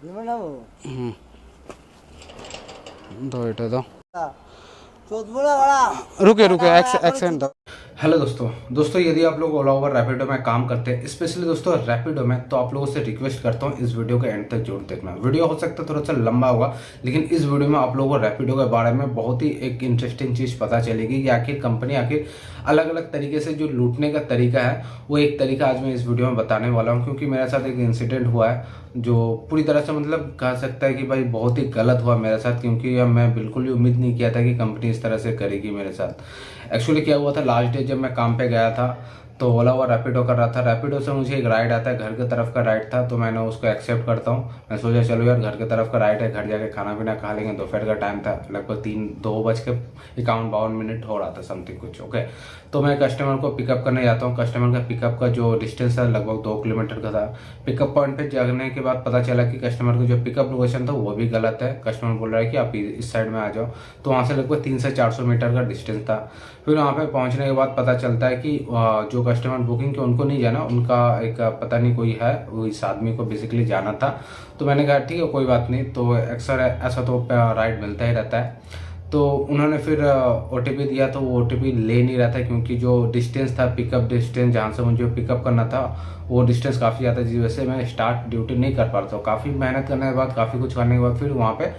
दो बेटा दो रुके रुके एक्सेंट दो। हेलो दोस्तों यदि आप लोग ओला ओवर रैपिडो में काम करते हैं, स्पेशली दोस्तों रैपिडो में, तो आप लोगों से रिक्वेस्ट करता हूँ इस वीडियो के एंड तक जरूर देखना। वीडियो हो सकता है थोड़ा सा लंबा होगा, लेकिन इस वीडियो में आप लोगों को रैपिडो के बारे में बहुत ही एक इंटरेस्टिंग चीज़ पता चलेगी कि आखिर कंपनी अलग अलग तरीके से जो लूटने का तरीका है, वो एक तरीका आज मैं इस वीडियो में बताने वाला हूँ। क्योंकि मेरे साथ एक इंसिडेंट हुआ है जो पूरी तरह से मतलब कह सकता है कि भाई बहुत ही गलत हुआ मेरे साथ, क्योंकि मैं बिल्कुल भी उम्मीद नहीं किया था कि कंपनी इस तरह से करेगी मेरे साथ। एक्चुअली क्या हुआ था, लास्ट डे जब मैं काम पे गया था तो ओला हुआ रैपिडो कर रहा था। रैपिडो से मुझे एक राइड आता है, घर की तरफ का राइड था, तो मैंने उसको एक्सेप्ट करता हूँ। मैं सोचा चलो यार घर की तरफ का राइड है, घर जाके खाना पीना खा लेंगे। दोपहर का टाइम था, लगभग 2:51 हो रहा था समथिंग कुछ। ओके, तो मैं कस्टमर को पिकअप करने जाता हूँ। कस्टमर का पिकअप का जो डिस्टेंस था लगभग 2 किलोमीटर का था। पिकअप पॉइंट पे जाने के बाद पता चला कि कस्टमर का जो पिकअप लोकेशन था वो भी गलत है। कस्टमर बोल रहा है कि आप इस साइड में आ जाओ, तो वहाँ से लगभग 300 से 400 मीटर का डिस्टेंस था। फिर वहाँ पे पहुँचने के बाद पता चलता है कि जो कस्टमर बुकिंग के उनको नहीं जाना, उनका एक पता नहीं कोई है, वो इस आदमी को बेसिकली जाना था। तो मैंने कहा ठीक है कोई बात नहीं, तो अक्सर ऐसा तो राइड मिलता ही रहता है। तो उन्होंने फिर OTP दिया, तो वो OTP ले नहीं रहा था, क्योंकि जो डिस्टेंस था, पिकअप डिस्टेंस जहाँ से मुझे पिकअप करना था, वो डिस्टेंस काफ़ी ज़्यादा, जिस वजह से मैं स्टार्ट ड्यूटी नहीं कर पा रहा था। काफ़ी मेहनत करने के बाद, काफ़ी कुछ करने के बाद फिर वहाँ पे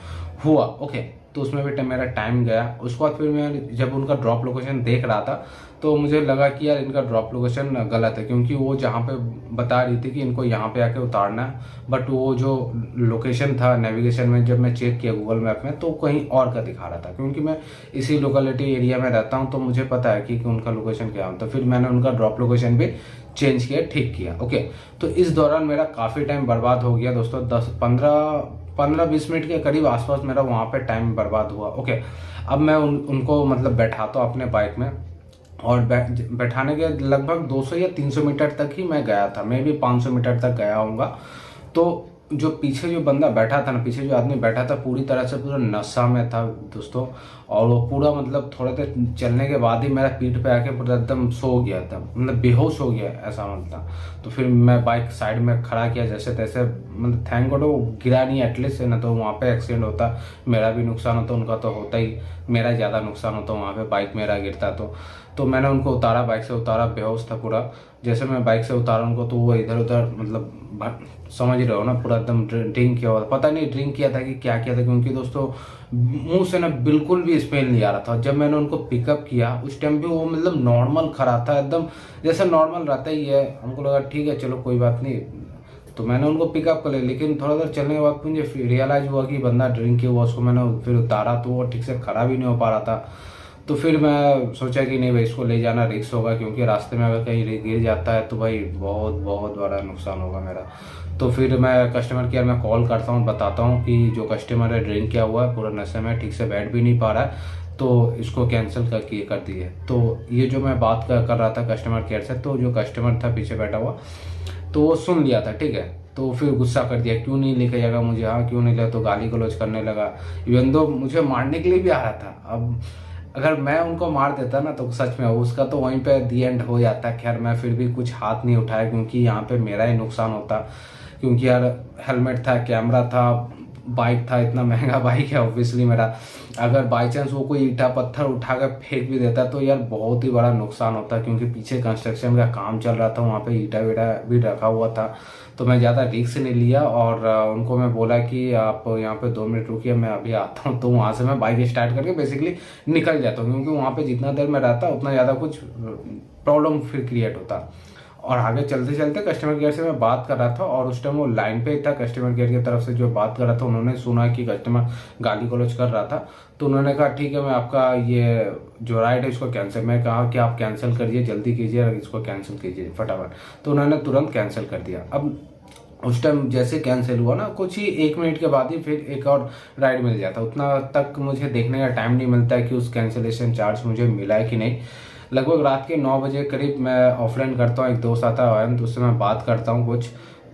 हुआ। ओके, तो उसमें भी मेरा टाइम गया। उसके बाद फिर मैं जब उनका ड्रॉप लोकेशन देख रहा था, तो मुझे लगा कि यार इनका ड्रॉप लोकेशन गलत है, क्योंकि वो जहाँ पे बता रही थी कि इनको यहाँ पे आके उतारना है, बट वो जो लोकेशन था नेविगेशन में जब मैं चेक किया गूगल मैप में, तो कहीं और का दिखा रहा था। क्योंकि मैं इसी लोकेलिटी एरिया में रहता हूँ, तो मुझे पता है कि उनका लोकेशन क्या है। तो फिर मैंने उनका ड्रॉप लोकेशन भी चेंज किया, ठीक किया। ओके, तो इस दौरान मेरा काफ़ी टाइम बर्बाद हो गया दोस्तों। 15-20 मिनट के करीब आसपास मेरा वहाँ पे टाइम बर्बाद हुआ। ओके, अब मैं उनको मतलब बैठाता हूँ अपने बाइक में, और बैठाने के लगभग 200 या 300 मीटर तक ही मैं गया था, मैं भी 500 मीटर तक गया होऊंगा। तो जो पीछे जो बंदा बैठा था ना, पीछे जो आदमी बैठा था, पूरी तरह से पूरा नशा में था दोस्तों। और वो पूरा मतलब थोड़ा देर चलने के बाद ही मेरा पीठ पे आके पूरा एकदम सो गया था, मतलब बेहोश हो गया ऐसा मतलब। तो फिर मैं बाइक साइड में खड़ा किया जैसे तैसे, मतलब थैंक गॉड वो गिरा नहीं एटलीस्ट, ना तो वहाँ पे एक्सीडेंट होता, मेरा भी नुकसान होता, उनका तो होता ही, मेरा ज़्यादा नुकसान होता वहाँ पे, बाइक मेरा गिरता तो मैंने उनको उतारा, बाइक से उतारा, बेहोश था पूरा। जैसे मैं बाइक से उतारा उनको, तो वो इधर उधर मतलब समझ रहे हो ना, पूरा एकदम ड्रिंक किया हुआ, पता नहीं ड्रिंक किया था कि क्या किया था, क्योंकि दोस्तों मुंह से ना बिल्कुल भी स्मेल नहीं आ रहा था। जब मैंने उनको पिकअप किया उस टाइम भी वो मतलब नॉर्मल खड़ा था, एकदम जैसे नॉर्मल रहता ही है। हमको लगा ठीक है चलो कोई बात नहीं, तो मैंने उनको पिकअप कर लिया। लेकिन थोड़ा देर चलने के बाद मुझे रियलाइज हुआ कि बंदा ड्रिंक किया हुआ, उसको मैंने फिर उतारा तो वो ठीक से खड़ा भी नहीं हो पा रहा था। तो फिर मैं सोचा कि नहीं भाई इसको ले जाना रिस्क होगा, क्योंकि रास्ते में अगर कहीं गिर जाता है तो भाई बहुत बहुत बड़ा नुकसान होगा मेरा। तो फिर मैं कस्टमर केयर में कॉल करता हूँ, बताता हूँ कि जो कस्टमर है ड्रिंक किया हुआ है, पूरा नशे में, ठीक से बैठ भी नहीं पा रहा है, तो इसको कैंसिल कर दिए। तो ये जो मैं बात कर रहा था कस्टमर केयर से, तो जो कस्टमर था पीछे बैठा हुआ, तो वो सुन लिया था, ठीक है। तो फिर गुस्सा कर दिया, क्यों नहीं लेके जाएगा मुझे, हाँ क्यों नहीं लिया, तो गाली गलौज करने लगा। इवन दो मुझे मारने के लिए भी आ रहा था। अब अगर मैं उनको मार देता ना तो सच में उसका तो वहीं पे दी एंड हो जाता। खैर मैं फिर भी कुछ हाथ नहीं उठाया, क्योंकि यहाँ पे मेरा ही नुकसान होता, क्योंकि यार हेलमेट था, कैमरा था, बाइक था, इतना महंगा बाइक है ऑब्वियसली मेरा। अगर बाई चांस वो कोई ईटा पत्थर उठा कर फेंक भी देता तो यार बहुत ही बड़ा नुकसान होता, क्योंकि पीछे कंस्ट्रक्शन का काम चल रहा था, वहाँ पे ईटा वीटा भी रखा हुआ था। तो मैं ज़्यादा रिस्क नहीं लिया, और उनको मैं बोला कि आप यहाँ पे 2 मिनट रुकिए, मैं अभी आता हूँ। तो वहाँ से मैं बाइक स्टार्ट करके बेसिकली निकल जाता हूँ, क्योंकि वहाँ पे जितना देर मैं रहता उतना ज़्यादा कुछ प्रॉब्लम फिर क्रिएट होता। और आगे चलते चलते कस्टमर केयर से मैं बात कर रहा था, और उस टाइम वो लाइन पे था कस्टमर केयर की तरफ से जो बात कर रहा था। उन्होंने सुना कि कस्टमर गाली गलौज कर रहा था, तो उन्होंने कहा ठीक है मैं आपका ये जो राइड है इसको कैंसिल, मैं कहा कि आप कैंसिल करिए, जल्दी कीजिए, इसको कैंसिल कीजिए फटाफट। तो उन्होंने तुरंत कैंसिल कर दिया। अब उस टाइम जैसे कैंसिल हुआ ना, कुछ ही 1 मिनट के बाद ही फिर एक और राइड मिल जाता। उतना तक मुझे देखने का टाइम नहीं मिलता है कि उस कैंसिलेशन चार्ज मुझे मिला है कि नहीं। लगभग रात के 9 बजे करीब मैं ऑफलाइन करता हूँ, एक दोस्त आता है तो उससे मैं बात करता हूँ कुछ,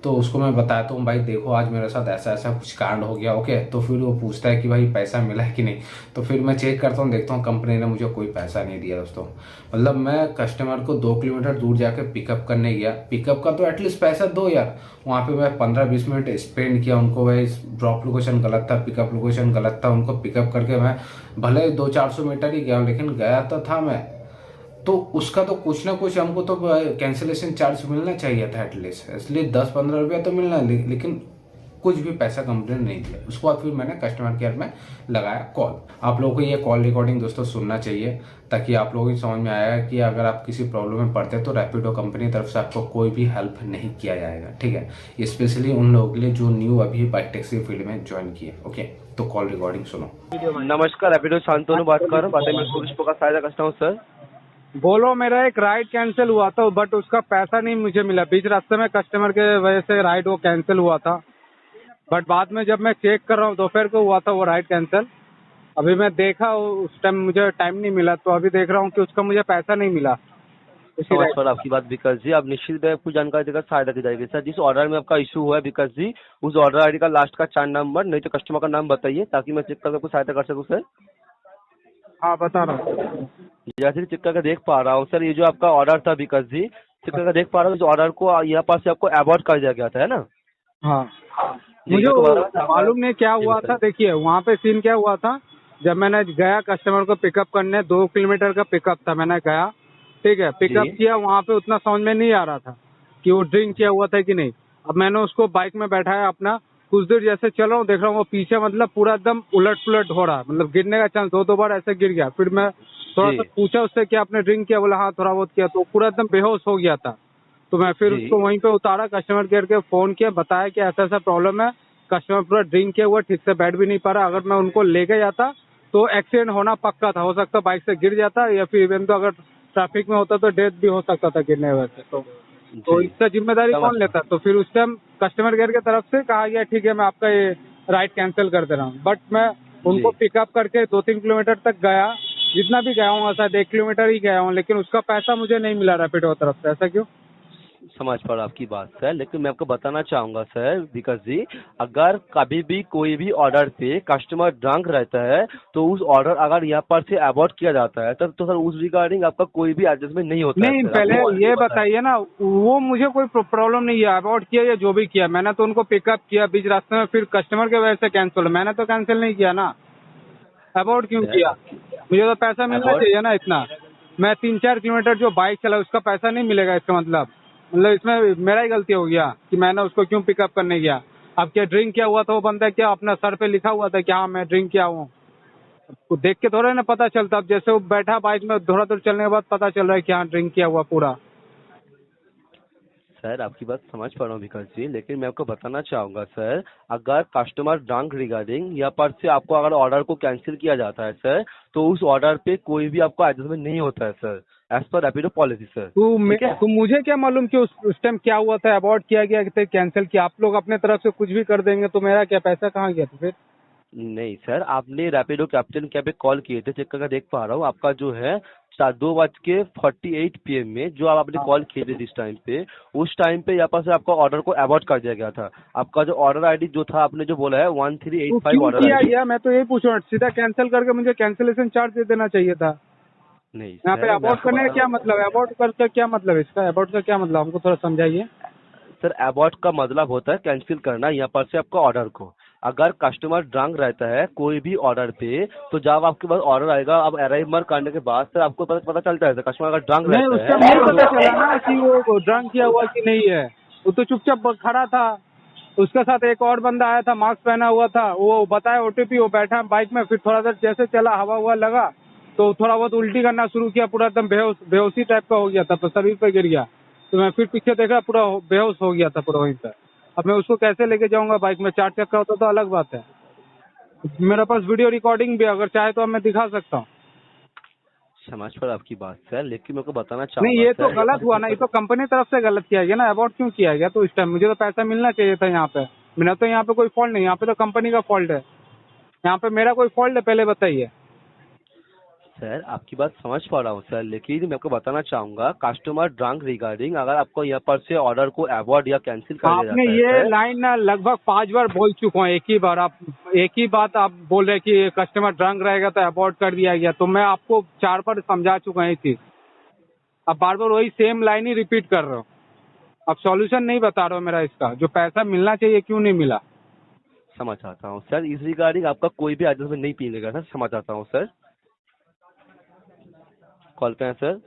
तो उसको मैं बताता हूँ भाई देखो आज मेरे साथ ऐसा ऐसा कुछ कांड हो गया। ओके, तो फिर वो पूछता है कि भाई पैसा मिला है कि नहीं। तो फिर मैं चेक करता हूँ, देखता हूँ कंपनी ने मुझे कोई पैसा नहीं दिया दोस्तों। मतलब मैं कस्टमर को 2 किलोमीटर दूर जाके पिकअप करने गया, पिकअप का तो एटलीस्ट पैसा दो यार। वहाँ पे मैं 15-20 मिनट स्पेंड किया उनको, भाई ड्रॉप लोकेशन गलत था, पिकअप लोकेशन गलत था, उनको पिकअप करके मैं भले 200-400 मीटर ही गया लेकिन गया तो था मैं। तो उसका तो कुछ ना कुछ हमको तो कैंसिलेशन चार्ज मिलना चाहिए था एटलीस्ट, इसलिए 10-15 रुपया तो मिलना, लेकिन कुछ भी पैसा कंपनी ने नहीं दिया। उसके बाद फिर मैंने कस्टमर केयर में लगाया कॉल। आप लोगों को ये कॉल रिकॉर्डिंग दोस्तों सुनना चाहिए, ताकि आप लोगों की समझ में आएगा कि अगर आप किसी प्रॉब्लम में पड़ते हैं तो रैपिडो कंपनी की तरफ से आपको कोई भी हेल्प नहीं किया जाएगा, ठीक है। स्पेशली उन लोगों के लिए जो न्यू अभी बाइक टैक्सी फील्ड में ज्वाइन किए। ओके, तो कॉल रिकॉर्डिंग सुनो। नमस्कार, रैपिडो शांतनु बात कर रहा हूँ। बातें मैं सुरेश का सहायता करता हूँ सर। बोलो, मेरा एक राइड कैंसिल हुआ था बट उसका पैसा नहीं मुझे मिला। बीच रास्ते में कस्टमर के वजह से राइड वो कैंसिल हुआ था, बट बाद में जब मैं चेक कर रहा हूँ दोपहर को हुआ था वो राइड कैंसिल। अभी मैं देखा उस टाइम मुझे टाइम नहीं मिला, तो अभी देख रहा हूँ कि उसका मुझे पैसा नहीं मिला। समझ पर आपकी बात विकास जी, आप निश्चित है आपको जानकारी देकर सहायता की जाएगी सर। जिस ऑर्डर में आपका इशू हुआ है विकास जी, उस ऑर्डर आईडी का लास्ट का 4 नंबर नहीं तो कस्टमर का नाम बताइए ताकि मैं चेक करके आपको सहायता कर सकूँ सर। हाँ, बता रहा हूँ। जैसे चेक करके देख पा रहा हूँ सर, ये जो आपका ऑर्डर था विकास जी, चेक करके देख पा रहा हूँ इस ऑर्डर को यहाँ पास से आपको अवॉइड कर दिया गया था, है ना? हाँ, जी, मुझे तो मालूम नहीं क्या हुआ था। देखिए वहाँ पे सीन क्या हुआ था, जब मैंने गया कस्टमर को पिकअप करने, 2 किलोमीटर का पिकअप था, मैंने गया, ठीक है, पिकअप जी। किया। वहाँ पे उतना समझ में नहीं आ रहा था कि वो ड्रिंक किया हुआ था कि नहीं। अब मैंने उसको बाइक में बैठाया अपना, कुछ देर जैसे चल रहा हूँ, देख रहा हूँ वो पीछे मतलब पूरा एकदम उलट पुलट हो रहा, मतलब गिरने का चांस, 2 बार ऐसे गिर गया। फिर मैं थोड़ा सा जी पूछा उससे कि आपने ड्रिंक किया, बोला हाँ थोड़ा बहुत किया, तो पूरा एकदम बेहोश हो गया था। तो मैं फिर जी उसको वहीं पे उतारा, कस्टमर केयर के फोन किया, बताया कि ऐसा ऐसा प्रॉब्लम है, कस्टमर पूरा ड्रिंक किया हुआ, ठीक से बैठ भी नहीं पा रहा। अगर मैं उनको लेके जाता तो एक्सीडेंट होना पक्का था, हो सकता बाइक से गिर जाता, या फिर इवन तो अगर ट्रैफिक में होता तो डेथ भी हो सकता था गिरने वजह से। तो जी। इसका जिम्मेदारी समझ कौन लेता? तो फिर उस टाइम कस्टमर केयर की तरफ से कहा गया ठीक है मैं आपका ये राइड कैंसिल कर दे रहा हूँ। बट मैं उनको जी। पिकअप करके 2-3 किलोमीटर तक गया, जितना भी गया हूँ शायद 1 किलोमीटर ही गया हूँ, लेकिन उसका पैसा मुझे नहीं मिला रैपिडो की तरफ से। ऐसा क्यों? समझ पा रहा आपकी बात सर, लेकिन मैं आपको बताना चाहूंगा सर विकास जी, अगर कभी भी कोई भी ऑर्डर पे कस्टमर ड्रंक रहता है तो उस ऑर्डर अगर यहाँ पर से अवॉइड किया जाता है तब तो सर उस रिगार्डिंग आपका कोई भी एडजस्टमेंट नहीं होता है नहीं, सर। पहले आपको ये पता है। बताइए ना, वो मुझे कोई प्रॉब्लम नहीं है, अबॉर्ट किया या जो भी किया, मैंने तो उनको पिकअप किया बीच रास्ते में, फिर कस्टमर के वजह से कैंसिल, मैंने तो कैंसिल नहीं किया ना। अबॉर्ट क्यों किया? मुझे तो पैसा मिलना अवॉइड चाहिए ना इतना। मैं 3-4 किलोमीटर जो बाइक चला उसका पैसा नहीं मिलेगा, इसका मतलब इसमें मेरा ही गलती हो गया कि मैंने उसको क्यों पिकअप करने गया। अब क्या ड्रिंक किया हुआ था वो बंदा, क्या अपना सर पे लिखा हुआ था कि हाँ मैं ड्रिंक किया हूँ? तो देख के थोड़ा ना पता चलता। अब जैसे वो बैठा बाइक में, थोड़ा दूर चलने के बाद पता चल रहा है कि हाँ ड्रिंक किया हुआ पूरा। सर आपकी बात समझ पा रहा हूँ विकास जी, लेकिन मैं आपको बताना चाहूंगा सर, अगर कस्टमर ड्रंक रिगार्डिंग यहाँ पर से आपको अगर ऑर्डर को कैंसिल किया जाता है सर, तो उस ऑर्डर पे कोई भी आपको एडजस्टमेंट नहीं होता है sir, as per Rapido policy sir. ठीक है। तो मुझे क्या मालूम कि उस टाइम क्या हुआ था, अबॉर्ट किया गया कि कैंसिल किया? आप लोग अपने तरफ से कुछ भी कर देंगे तो मेरा क्या, पैसा कहाँ गया तो फिर? नहीं सर, आपने रैपिडो कैप्टन क्या पे कॉल किए थे, चेक करके देख पा रहा हूँ आपका जो है 2:48 PM में जो आपने कॉल किए थे जिस टाइम पे, उस टाइम पे यहाँ पर से आपका ऑर्डर को अवॉइड कर दिया गया था। आपका जो ऑर्डर आईडी जो था आपने जो बोला है तो 1385 क्यों ऑर्डर किया आईडी। गया? मैं तो यही पूछ रहा हूँ, सीधा कैंसिल करके मुझे कैंसिलेशन चार्ज दे देना चाहिए था। नहीं यहाँ पे सर, मैं अबॉर्ट आपको करने का बता क्या मतलब है? अबॉर्ट करके क्या मतलब है इसका? अबॉर्ट का क्या मतलब, हमको थोड़ा समझाइए। सर अबॉर्ट का मतलब होता है कैंसिल करना यहाँ पर से आपका ऑर्डर को। अगर कस्टमर ड्रंक रहता है कोई भी ऑर्डर पे, तो जब आपके पास ऑर्डर आएगा, अब अराइवल करने के बाद सर आपको पता चलता है कस्टमर अगर ड्रंक नहीं, रहता उसका है नहीं पता चला तो। ना कि वो ड्रंक किया हुआ कि नहीं है। वो तो चुपचाप खड़ा था, उसके साथ एक और बंदा आया था, मास्क पहना हुआ था, वो बताया ओटीपी, वो बैठा बाइक में, फिर थोड़ा देर जैसे चला, हवा हुआ लगा तो थोड़ा बहुत उल्टी करना शुरू किया, पूरा एकदम बेहोशी टाइप का हो गया था, तो शरीर पे गिर गया। तो मैं फिर पीछे देखा, पूरा बेहोश हो गया था पूरा वहीं पर। अब मैं उसको कैसे लेके जाऊंगा बाइक में? 4 चक्का होता तो अलग बात है। मेरे पास वीडियो रिकॉर्डिंग भी है, अगर चाहे तो अब मैं दिखा सकता हूँ। समझ पर आपकी बात सर, लेकिन मेरे को बताना नहीं, चाहूंगा ये तो सर, गलत हुआ ना, ये तो कंपनी तरफ से गलत किया गया ना, अबॉर्ट क्यों किया गया? तो इस टाइम मुझे तो पैसा मिलना चाहिए था यहाँ पे। मेरा तो यहाँ पे कोई फॉल्ट नहीं, यहाँ पे तो कंपनी का फॉल्ट है। यहाँ पे मेरा कोई फॉल्ट है? पहले बताइए। सर आपकी बात समझ पा रहा हूँ सर, लेकिन मैं आपको बताना चाहूंगा कस्टमर ड्रंक रिगार्डिंग अगर आपको यहाँ पर से ऑर्डर को अवॉइड या कैंसिल कर दिया आपने जाता है ये सर। लाइन ना लगभग 5 बार बोल चुका हूँ, एक ही बार आप एक ही बात आप बोल रहे कि कस्टमर ड्रंक रहेगा तो अबॉर्ड कर दिया गया, तो मैं आपको 4 बार समझा चुका हूँ ये चीज। अब बार बार वही सेम लाइन ही रिपीट कर रहे हो। अब सॉल्यूशन नहीं बता रहे हो मेरा इसका, जो पैसा मिलना चाहिए क्यों नहीं मिला। समझ आता हूँ सर, इस रिगार्डिंग आपका कोई भी एडजस्टमेंट नहीं मिलेगा सर, समझ आता हूँ सर। कॉल पे हैं सर।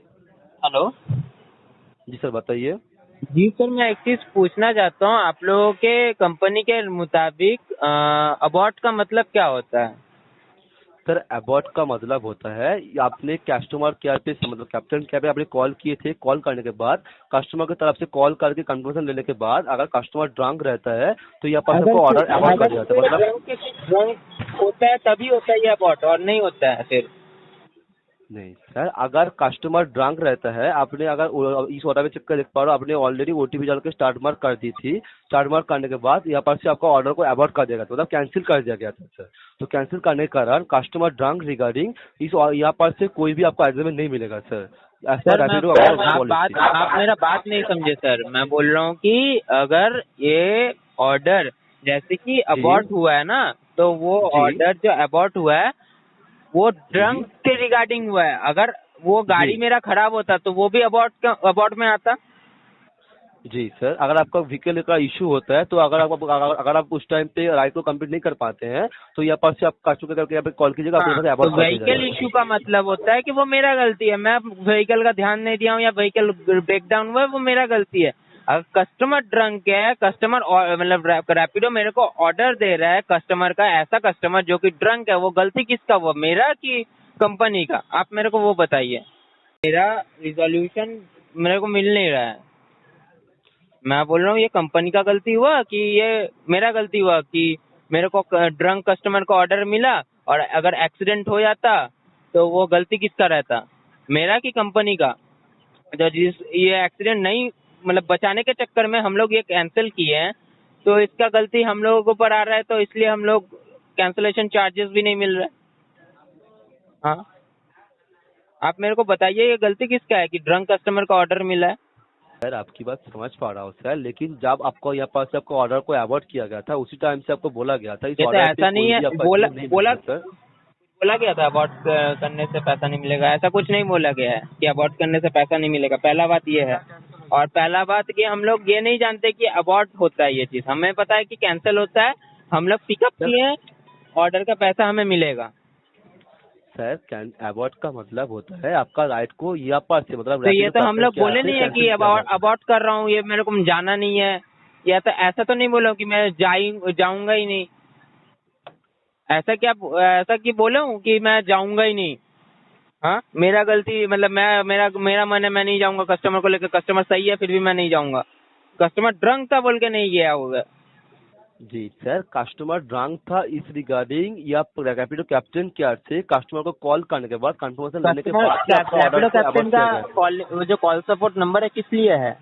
हेलो। जी सर बताइए। जी सर, मैं एक चीज पूछना चाहता हूँ, आप लोगों के कंपनी के मुताबिक अबॉर्ट का मतलब क्या होता है? सर अबॉर्ट का मतलब होता है आपने कस्टमर केयर पे मतलब कैप्टन केयर पे आपने कॉल किए थे, कॉल करने के बाद कस्टमर की तरफ से कॉल करके कंफर्मेशन लेने के बाद अगर कस्टमर ड्रंक रहता है तो यहाँ पर आपको ऑर्डर अबॉर्ट कर दिया जाता है। मतलब ड्रंक होता है तभी होता है ये अबॉर्ट, और नहीं होता है फिर? नहीं सर, अगर कस्टमर ड्रंक रहता है, आपने अगर इस ऑर्डर में चेक कर देख पा रहे हो, आपने ऑलरेडी ओटीपी डाल के स्टार्ट मार्क कर दी थी। स्टार्ट मार्क करने के बाद यहाँ पर से आपका ऑर्डर को अबॉर्ट कर दिया गया था, मतलब कैंसिल कर दिया गया था सर। तो कैंसिल करने के कारण कस्टमर ड्रंक रिगार्डिंग इस यहाँ पर से कोई भी आपको एग्रीमेंट नहीं मिलेगा सर। सर आप मेरा बात नहीं समझे सर। मैं बोल रहा हूँ कि अगर ये ऑर्डर जैसे कि अबॉर्ट हुआ है ना, तो वो जी। ऑर्डर जो अबॉर्ट हुआ है वो ड्रंक के रिगार्डिंग हुआ है। अगर वो गाड़ी जी। मेरा खराब होता तो वो भी अबॉर्ट में आता। जी सर, अगर आपका व्हीकल का इशू होता है तो अगर आप उस टाइम पे राइड को कंप्लीट नहीं कर पाते हैं तो यहाँ पर से आप कस्टमर करके यहाँ पे कॉल कीजिएगा, हाँ, आपके पास तो अबॉर्ट कर दिया व्हीकल जाएगा। इशू का मतलब होता है कि वो मेरा गलती है, मैं व्हीकल का ध्यान नहीं दिया हूँ या व्हीकल ब्रेक डाउन हुआ है, वो मेरा गलती है। अगर कस्टमर ड्रंक है, कस्टमर मतलब रैपिडो मेरे को ऑर्डर दे रहा है कस्टमर का, ऐसा कस्टमर जो कि ड्रंक है, वो गलती किसका, वो मेरा कि कंपनी का? आप मेरे को वो बताइए। मेरा रिजोल्यूशन मेरे को मिल नहीं रहा है। मैं बोल रहा हूँ ये कंपनी का गलती हुआ कि ये मेरा गलती हुआ कि मेरे को ड्रंक कस्टमर का ऑर्डर मिला, और अगर एक्सीडेंट हो जाता तो वो गलती किसका रहता, मेरा कि कंपनी का? जो जिस ये एक्सीडेंट नहीं मतलब बचाने के चक्कर में हम लोग ये कैंसिल किए हैं, तो इसका गलती हम लोगों के ऊपर आ रहा है, तो इसलिए हम लोग कैंसिलेशन चार्जेस भी नहीं मिल रहे। हाँ, आप मेरे को बताइए ये गलती किसका है कि ड्रंक कस्टमर का ऑर्डर मिला है? सर आपकी बात समझ पा रहा हूँ सर, लेकिन जब आपको यहाँ पर से आपको ऑर्डर को अवॉइड किया गया था उसी टाइम से आपको बोला गया था इस ये तो ऑर्डर पे ऐसा नहीं कोई है, भी आपका agreement नहीं मिलेगा सर। बोला गया था अबॉर्ट करने से पैसा नहीं मिलेगा, ऐसा कुछ नहीं बोला गया है कि अबॉर्ट करने से पैसा नहीं मिलेगा। पहला बात ये है, और पहला बात कि हम लोग ये नहीं जानते कि अबॉर्ट होता है, ये चीज हमें पता है कि कैंसिल होता है, हम लोग पिकअप किए, ऑर्डर का पैसा हमें मिलेगा। सर अवॉइड का मतलब होता है आपका राइट को यहाँ पर से मतलब तो ये रैपिडो तो हम लोग कैप्टन बोले केयर से नहीं है कि कैंसिल किया गया था। अबॉर्ट कर रहा हूँ, ये मेरे को जाना नहीं है, या तो ऐसा तो नहीं बोला कि मैं जाऊंगा ही नहीं। ऐसा कि बोले हूँ कि मैं जाऊंगा ही नहीं? हाँ, मेरा गलती मतलब मेरा मन है मैं नहीं जाऊंगा कस्टमर को लेकर, कस्टमर सही है फिर भी मैं नहीं जाऊंगा, कस्टमर ड्रंक था बोल के नहीं गया होगा। जी सर, कस्टमर ड्रंक था इस रिगार्डिंग या रैपिडो कैप्टन केयर से कस्टमर को कॉल करने के बाद कंफर्मेशन लेने के बाद से आपका ऑर्डर रैपिडो को कैप्टन अबॉर्ट किया का गया था। कॉल जो कॉल सपोर्ट नंबर है किस लिए है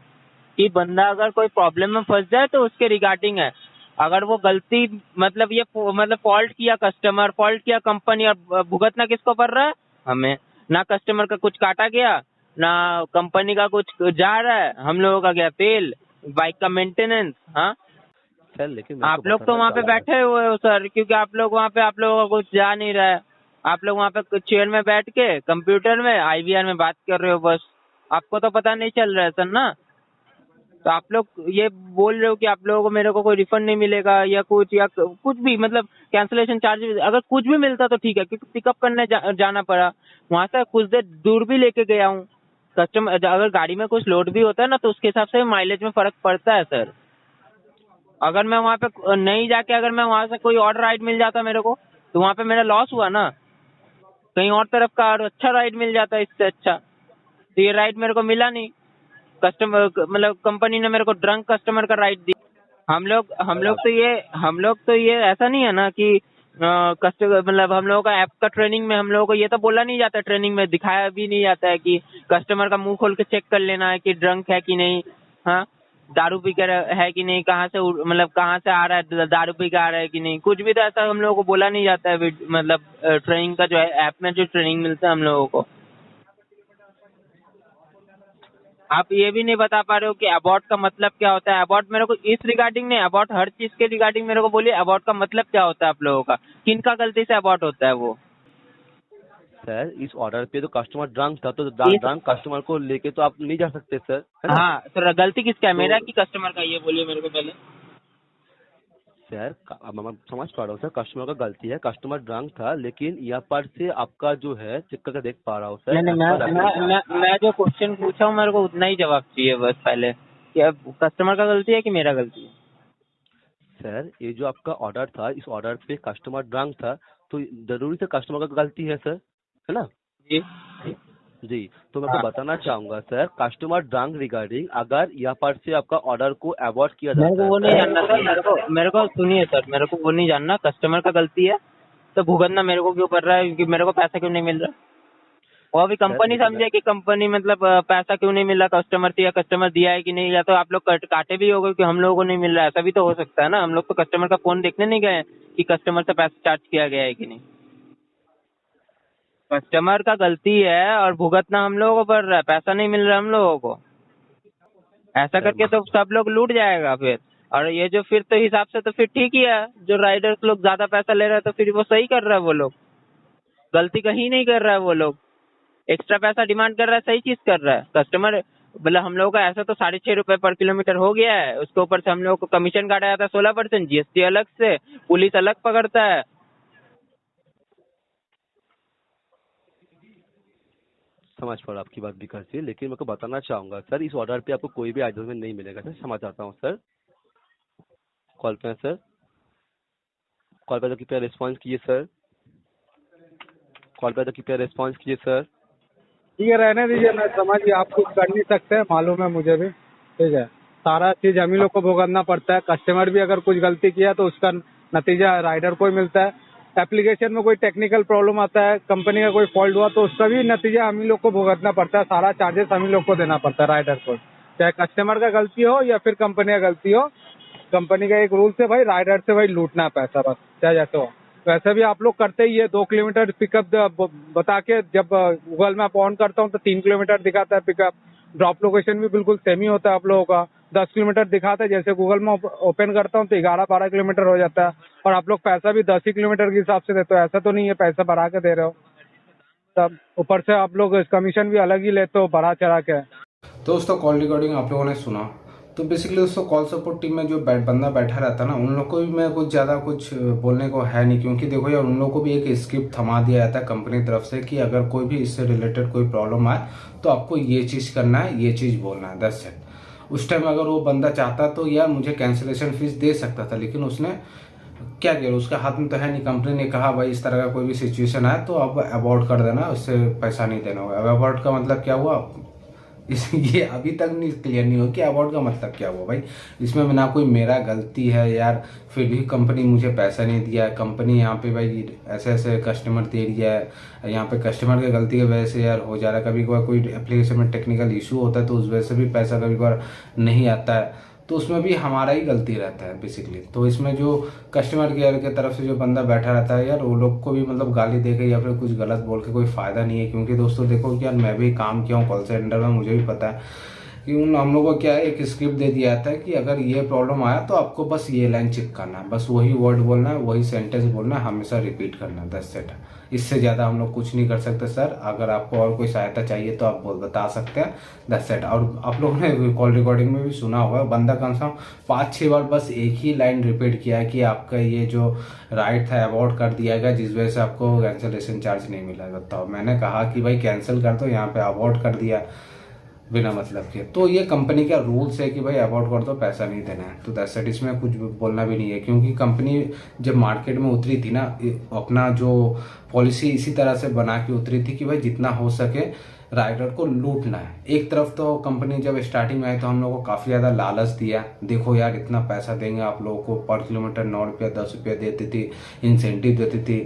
कि बंदा अगर कोई प्रॉब्लम में फंस जाए तो उसके रिगार्डिंग है। अगर वो गलती मतलब मतलब फॉल्ट किया कस्टमर, फॉल्ट किया कंपनी, और भुगतना किसको पड़ रहा है? हमें। ना कस्टमर का कुछ काटा गया, ना कंपनी का कुछ जा रहा है, हम लोगों का गया फेल, बाइक का मेंटेनेंस। हाँ, सर लेकिन मैं आप आपको लोग तो बताना वहाँ पे चाहूंगा बैठे हुए हो सर, क्योंकि आप लोग वहाँ पे आप लोगों का कुछ जा नहीं रहा है। आप लोग वहाँ पे चेयर में बैठ के कंप्यूटर में आईवीआर में बात कर रहे हो बस, आपको तो पता नहीं चल रहा है सर ना। तो आप लोग ये बोल रहे हो कि आप लोगों को मेरे को कोई रिफंड नहीं मिलेगा या कुछ भी मतलब कैंसिलेशन चार्जेस अगर कुछ भी मिलता तो ठीक है, क्योंकि पिकअप करने जाना पड़ा, वहाँ से कुछ देर दूर भी लेके गया हूँ। कस्टमर अगर गाड़ी में कुछ लोड भी होता है ना तो उसके हिसाब से माइलेज में फर्क पड़ता है सर। अगर मैं वहाँ पे नहीं जाके अगर मैं वहाँ से कोई और राइड मिल जाता मेरे को, तो वहाँ पे मेरा लॉस हुआ ना, कहीं और तरफ का और अच्छा राइड मिल जाता इससे अच्छा। तो ये राइड मेरे को मिला नहीं, कस्टमर मतलब कंपनी ने मेरे को ड्रंक कस्टमर का राइट दिया। हम लोग तो ये ऐसा नहीं है ना कि कस्टमर मतलब हम लोगों का ऐप का ट्रेनिंग में हम लोगों को ये तो बोला नहीं जाता, ट्रेनिंग में दिखाया भी नहीं जाता है कि कस्टमर का मुंह खोल के चेक कर लेना है कि ड्रंक है कि नहीं। हाँ, दारू पी कर है कि नहीं, कहाँ से मतलब कहाँ से आ रहा है, दारू पी के आ रहा है कि नहीं, कुछ भी तो ऐसा हम लोगों को बोला नहीं जाता है। मतलब ट्रेनिंग का जो है ऐप में जो ट्रेनिंग मिलता है हम लोगों को, आप ये भी नहीं बता पा रहे हो कि अबॉर्ट का मतलब क्या होता है। अबॉर्ट मेरे को इस रिगार्डिंग नहीं, अबॉर्ट हर चीज के रिगार्डिंग मेरे को बोलिए, अबॉर्ट का मतलब क्या होता है आप लोगों का, किनका गलती से अबॉर्ट होता है वो। सर इस ऑर्डर पे तो कस्टमर ड्रंक था, तो इस ड्रंक कस्टमर को लेके तो आप नहीं जा सकते सर, है ना? हाँ तो गलती किसका है, तो मेरा कि कस्टमर का, ये बोलिए मेरे को पहले। सर अब मैं समझ पा रहा हूँ सर, कस्टमर का गलती है, कस्टमर ड्रंक था, लेकिन यहाँ पर से आपका जो है चेक करके देख पा रहा हूँ सर, नहीं नहीं, as per मैं जो क्वेश्चन पूछा हूँ मेरे को उतना ही जवाब चाहिए बस पहले, कि अब कस्टमर का गलती है कि मेरा गलती है। सर ये जो आपका ऑर्डर था, इस ऑर्डर पे कस्टमर ड्रंक था, तो जरूरी से कस्टमर का गलती है सर, है ना? जी जी, तो मैं आपको हाँ, बताना चाहूंगा सर, कस्टमर ड्रंक रिगार्डिंग अगर यहाँ पर से आपका ऑर्डर को अवॉइड किया मेरे जाता को है वो नहीं सर, जानना सर, मेरे को सुनिए सर, मेरे को वो नहीं जानना, कस्टमर का गलती है तो भुगतना मेरे को क्यों पड़ रहा है, क्योंकि मेरे को पैसा क्यों नहीं मिल रहा। वो अभी सर कंपनी देखिए समझे कि कंपनी मतलब पैसा क्यों नहीं मिल रहा कस्टमर से, या कस्टमर दिया है कि नहीं, या तो आप लोग काटे भी होगे कि हम लोगों को नहीं मिल रहा है, ऐसा भी तो हो सकता है ना। हम लोग तो कस्टमर का फोन देखने नहीं गए कि कस्टमर से पैसा चार्ज किया गया है कि नहीं। कस्टमर का गलती है और भुगतना हम लोगों को पड़ रहा है, पैसा नहीं मिल रहा है हम लोगों को। ऐसा सर करके तो सब लोग लूट जाएगा फिर। और ये जो फिर तो हिसाब से तो फिर ठीक ही है, जो राइडर्स लोग ज्यादा पैसा ले रहे हैं तो फिर वो सही कर रहा है, वो लोग गलती कहीं नहीं कर रहा है। वो लोग एक्स्ट्रा पैसा डिमांड कर रहा है, सही चीज कर रहा है। कस्टमर मतलब हम लोगों का ऐसा तो 6.5 रुपए पर किलोमीटर हो गया है, उसके ऊपर से हम लोगों को कमीशन काटा जाता है 16%, जीएसटी अलग से, पुलिस अलग पकड़ता है। समझ पा रहा आपकी बात विकास जी, लेकिन मैं को बताना चाहूंगा सर, इस ऑर्डर पे आपको कोई भी एडजस्टमेंट नहीं मिलेगा सर, क्षमा चाहता हूँ सर। कॉल पे हैं सर, कॉल पे तो कृपया रिस्पॉन्स कीजिए सर, कॉल पे तो कृपया रिस्पॉन्स कीजिए सर। ठीक है, रहने दीजिए, मैं समझ गया, आप कुछ कर नहीं सकते, मालूम है मुझे भी। ठीक है, सारा चीज हम ही लोग को भुगतना पड़ता है। कस्टमर भी अगर कुछ गलती किया तो उसका नतीजा राइडर को ही मिलता है। एप्लीकेशन में कोई टेक्निकल प्रॉब्लम आता है, कंपनी का कोई फॉल्ट हुआ तो उसका भी नतीजा हम ही लोग को भुगतना पड़ता है। सारा चार्जेस हम ही लोग को देना पड़ता है राइडर को, चाहे कस्टमर का गलती हो या फिर कंपनी का गलती हो। कंपनी का एक रूल है भाई, राइडर से भाई लूटना है पैसा, बस चाहे जैसे हो। वैसे भी आप लोग करते ही है, 2 किलोमीटर पिकअप बता के, जब गूगल मैप ऑन करता हूँ तो 3 किलोमीटर दिखाता है पिकअप। ड्रॉप लोकेशन भी बिल्कुल सेम ही होता है आप लोगों का, 10 किलोमीटर दिखाता है। जैसे गूगल में ओपन करता हूँ तो 11-12 किलोमीटर हो जाता है, और आप लोग पैसा भी 10 ही किलोमीटर के हिसाब से देते हो। ऐसा तो नहीं है पैसा बढ़ा के दे रहे हो, तब ऊपर से आप लोग कमीशन भी अलग ही लेते हो बढ़ा चढ़ा के। तो दोस्तों कॉल रिकॉर्डिंग आप लोगों ने सुना। तो बेसिकली दोस्तों कॉल सपोर्ट टीम में जो बंदा बैठा रहता है ना, उन लोग को भी मैं कुछ ज़्यादा कुछ बोलने को है नहीं, क्योंकि देखो यार उन लोग को भी एक स्क्रिप्ट थमा दिया जाता है कंपनी की तरफ से कि अगर कोई भी इससे रिलेटेड कोई प्रॉब्लम आए तो आपको ये चीज़ करना है, ये चीज़ बोलना है, दैट्स इट। उस टाइम अगर वो बंदा चाहता तो यार मुझे कैंसिलेशन फीस दे सकता था, लेकिन उसने क्या किया, उसके हाथ में तो है नहीं। कंपनी ने कहा भाई इस तरह का कोई भी सिचुएशन आए तो अब अबॉर्ड कर देना, उससे पैसा नहीं देना होगा। अब अबॉर्ड का मतलब क्या हुआ, ये अभी तक नहीं क्लियर नहीं हो कि अवार्ड का मतलब क्या हुआ भाई। इसमें ना कोई मेरा गलती है यार, फिर भी कंपनी मुझे पैसा नहीं दिया है। कंपनी यहाँ पे भाई ऐसे ऐसे कस्टमर दे दिया है, यहाँ पे कस्टमर की गलती की वजह से यार हो जा रहा है। कभी कभार कोई एप्लीकेशन में टेक्निकल इशू होता है तो उस वजह से भी पैसा कभी कभार नहीं आता है, तो उसमें भी हमारा ही गलती रहता है बेसिकली। तो इसमें जो कस्टमर केयर की तरफ से जो बंदा बैठा रहता है यार, वो लोग को भी मतलब गाली दे के या फिर कुछ गलत बोल के कोई फ़ायदा नहीं है। क्योंकि दोस्तों देखो कि यार मैं भी काम किया हूँ कॉल सेंटर में, मुझे भी पता है कि उन हम लोगों को क्या है, एक स्क्रिप्ट दे दिया जाता है कि अगर ये प्रॉब्लम आया तो आपको बस ये लाइन चेक करना है, बस वही वर्ड बोलना है, वही सेंटेंस बोलना है, हमेशा रिपीट करना है, दैट्स इट। इससे ज़्यादा हम लोग कुछ नहीं कर सकते सर। अगर आपको और कोई सहायता चाहिए तो आप बता सकते हैं, दैट्स इट। और आप लोगों ने कॉल रिकॉर्डिंग में भी सुना होगा, बंदा कम से कम 5-6 बार बस एक ही लाइन रिपीट किया है कि आपका ये जो राइट था अवॉर्ड कर दिया गया, जिस वजह से आपको कैंसिलेशन चार्ज नहीं मिला। बताओ, मैंने कहा कि भाई कैंसिल कर दो, यहाँ पे अवॉर्ड कर दिया बिना मतलब के। तो ये कंपनी का रूल्स है कि भाई अवॉर्ड कर दो, पैसा नहीं देना है, तो दैट्स इट। इसमें कुछ बोलना भी नहीं है, क्योंकि कंपनी जब मार्केट में उतरी थी ना, अपना जो पॉलिसी इसी तरह से बना के उतरी थी कि भाई जितना हो सके राइडर को लूटना है। एक तरफ तो कंपनी जब स्टार्टिंग में आई तो हम लोगों को काफ़ी ज़्यादा लालच दिया, देखो यार इतना पैसा देंगे आप लोगों को, पर किलोमीटर 9 रुपया 10 रुपया देती थी, इंसेंटिव देती थी।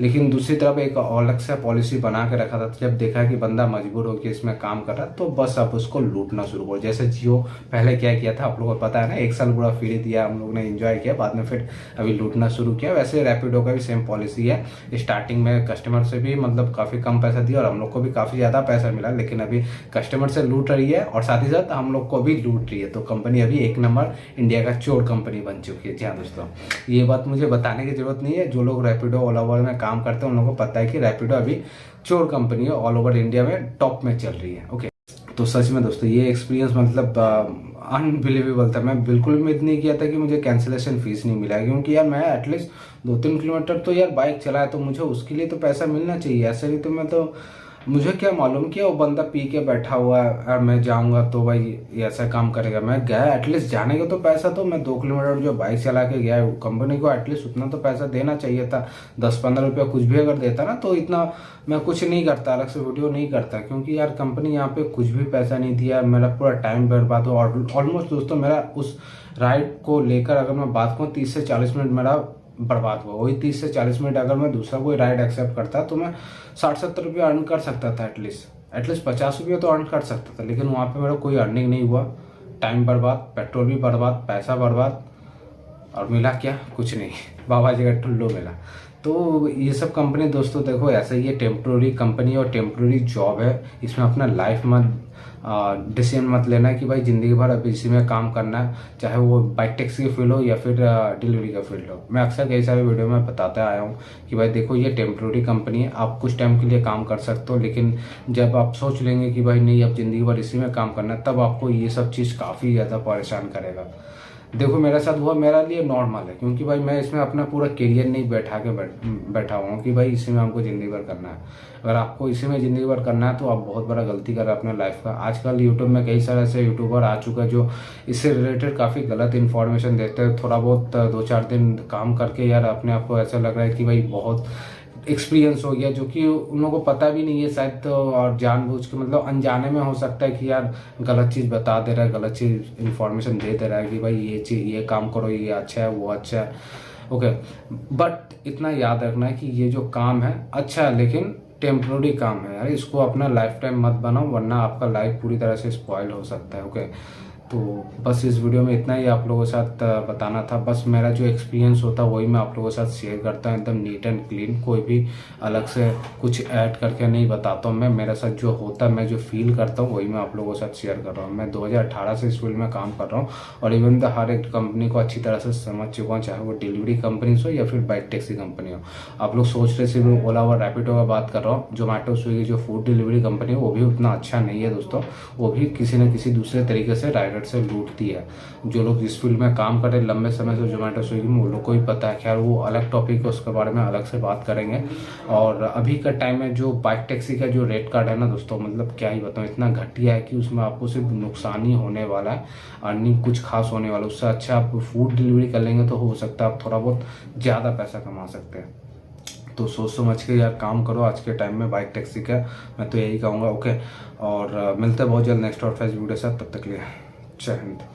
लेकिन दूसरी तरफ एक अलग से पॉलिसी बना के रखा था, जब देखा कि बंदा मजबूर होकर इसमें काम कर रहा तो बस अब उसको लूटना शुरू करो। जैसे जियो पहले क्या किया था आप लोगों को पता है ना, 1 साल पूरा फ्री दिया, हम लोग ने एंजॉय किया, बाद में फिर अभी लूटना शुरू किया। वैसे रैपिडो का भी सेम पॉलिसी है, स्टार्टिंग में कस्टमर से भी मतलब काफ़ी कम पैसा दिया और हम लोग को भी काफ़ी ज़्यादा पैसा मिला, लेकिन अभी कस्टमर से लूट रही है और साथ ही साथ हम लोग को भी लूट रही है। तो कंपनी अभी 1 नंबर इंडिया का चोर कंपनी बन चुकी है। जी हाँ दोस्तों, ये बात मुझे बताने की जरूरत नहीं है, जो लोग रैपिडो ओला ओवर में काम करते हैं उन लोगों को पता है कि रैपिडो अभी चोर कंपनी है, ऑल ओवर इंडिया में टॉप में चल रही है। ओके, तो सच में दोस्तों ये एक्सपीरियंस मतलब अनबिलीवेबल था। मैं बिल्कुल उम्मीद नहीं किया था कि मुझे कैंसिलेशन फीस नहीं मिला, क्योंकि यार मैं एटलीस्ट 2-3 किलोमीटर तो यार बाइक चलाया, तो मुझे उसके लिए तो पैसा मिलना चाहिए। ऐसे नहीं तो मैं तो, मुझे क्या मालूम कि वो बंदा पी के बैठा हुआ है और मैं जाऊंगा तो भाई ये ऐसा काम करेगा। मैं गया एटलीस्ट जाने का तो पैसा, तो मैं 2 किलोमीटर जो बाइक चला के गया, कंपनी को एटलीस्ट उतना तो पैसा देना चाहिए था। 10-15 रुपया कुछ भी अगर देता ना तो इतना मैं कुछ नहीं करता, अलग से वीडियो नहीं करता, क्योंकि यार कंपनी यहाँ पे कुछ भी पैसा नहीं दिया, मेरा पूरा टाइम बर्बाद हो। ऑलमोस्ट दोस्तों मेरा उस राइड को लेकर अगर मैं बात करूँ 30 से 40 मिनट मेरा बर्बाद हुआ। वही 30 से 40 मिनट अगर मैं दूसरा कोई राइड एक्सेप्ट करता तो मैं 60-70 रुपया अर्न कर सकता था, एटलीस्ट 50 रुपया तो अर्न कर सकता था। लेकिन वहाँ पे मेरा कोई अर्निंग नहीं हुआ, टाइम बर्बाद, पेट्रोल भी बर्बाद, पैसा बर्बाद, और मिला क्या? कुछ नहीं, बाबा जी का टुल्लू मिला। तो ये सब कंपनी दोस्तों देखो ऐसा ही है, टेम्प्रोरी कंपनी और टेम्प्रोरी जॉब है, इसमें अपना लाइफ मत डिसीजन मत लेना कि भाई ज़िंदगी भर अब इसी में काम करना है, चाहे वो बाइक टैक्सी की फील्ड हो या फिर डिलीवरी का फील्ड हो। मैं अक्सर कई सारे वीडियो में बताता आया हूँ कि भाई देखो ये टेम्प्रोरी कंपनी है, आप कुछ टाइम के लिए काम कर सकते हो, लेकिन जब आप सोच लेंगे कि भाई नहीं अब ज़िंदगी भर इसी में काम करना है, तब आपको ये सब चीज़ काफ़ी ज़्यादा परेशान करेगा। देखो मेरे साथ हुआ, मेरा लिए नॉर्मल है, क्योंकि भाई मैं इसमें अपना पूरा करियर नहीं बैठा हुआ हूँ कि भाई इसी में हमको ज़िंदगी भर करना है। अगर आपको इसी में ज़िंदगी भर करना है तो आप बहुत बड़ा गलती कर रहे हैं अपने लाइफ का। आजकल यूट्यूब में कई सारे ऐसे यूट्यूबर आ चुका है जो इससे रिलेटेड काफ़ी गलत इन्फॉर्मेशन देते हैं। थोड़ा बहुत 2-4 दिन काम करके यार अपने आप को ऐसा लग रहा है कि भाई बहुत एक्सपीरियंस हो गया, जो कि उन लोगों को पता भी नहीं है शायद, तो और जानबूझ के मतलब अनजाने में हो सकता है कि यार गलत चीज़ बता दे रहा है, गलत चीज़ इन्फॉर्मेशन दे दे रहा है कि भाई ये चीज़ ये काम करो, ये अच्छा है वो अच्छा है। ओके, बट इतना याद रखना है कि ये जो काम है अच्छा है, लेकिन टेम्प्रोरी काम है यार, इसको अपना लाइफ टाइम मत बनाओ, वरना आपका लाइफ पूरी तरह से स्पॉइल हो सकता है। ओके, तो बस इस वीडियो में इतना ही आप लोगों के साथ बताना था। बस मेरा जो एक्सपीरियंस होता है वही मैं आप लोगों के साथ शेयर करता हूँ, एकदम नीट एंड क्लीन, कोई भी अलग से कुछ ऐड करके नहीं बताता हूँ। मैं मेरे साथ जो होता है, मैं जो फील करता हूँ वही मैं आप लोगों के साथ शेयर कर रहा हूँ। मैं 2018 से इस फील्ड में काम कर रहा हूँ और इवन द हर एक कंपनी को अच्छी तरह से समझ चुका हूँ, चाहे वो डिलीवरी कंपनी हो या फिर बाइक टैक्सी कंपनी हो। आप लोग सोच रहे सिर्फ ओला और रैपिडो का बात कर रहा हूँ, जोमेटो स्विगी जो फूड डिलीवरी कंपनी है वो भी उतना अच्छा नहीं है दोस्तों, वो भी किसी न किसी दूसरे तरीके से राइडर से लूटती है। जो लोग इस फील्ड में काम कर रहे हैं लंबे समय से जोमेटो स्विगी में, वो लोग को ही पता है। खैर वो अलग टॉपिक है, उसके बारे में अलग से बात करेंगे। और अभी का टाइम में जो बाइक टैक्सी का जो रेट कार्ड है ना दोस्तों, मतलब क्या ही बताऊँ, इतना घटिया है कि उसमें आपको सिर्फ नुकसान ही होने वाला है, अर्निंग कुछ खास होने वाला। उससे अच्छा आप फूड डिलीवरी कर लेंगे तो हो सकता है आप थोड़ा बहुत ज़्यादा पैसा कमा सकते हैं। तो सोच समझ के यार काम करो आज के टाइम में बाइक टैक्सी का, मैं तो यही कहूँगा। ओके, और मिलते हैं बहुत जल्द नेक्स्ट और फेस वीडियो के साथ, तब तक लिए जय हिंद।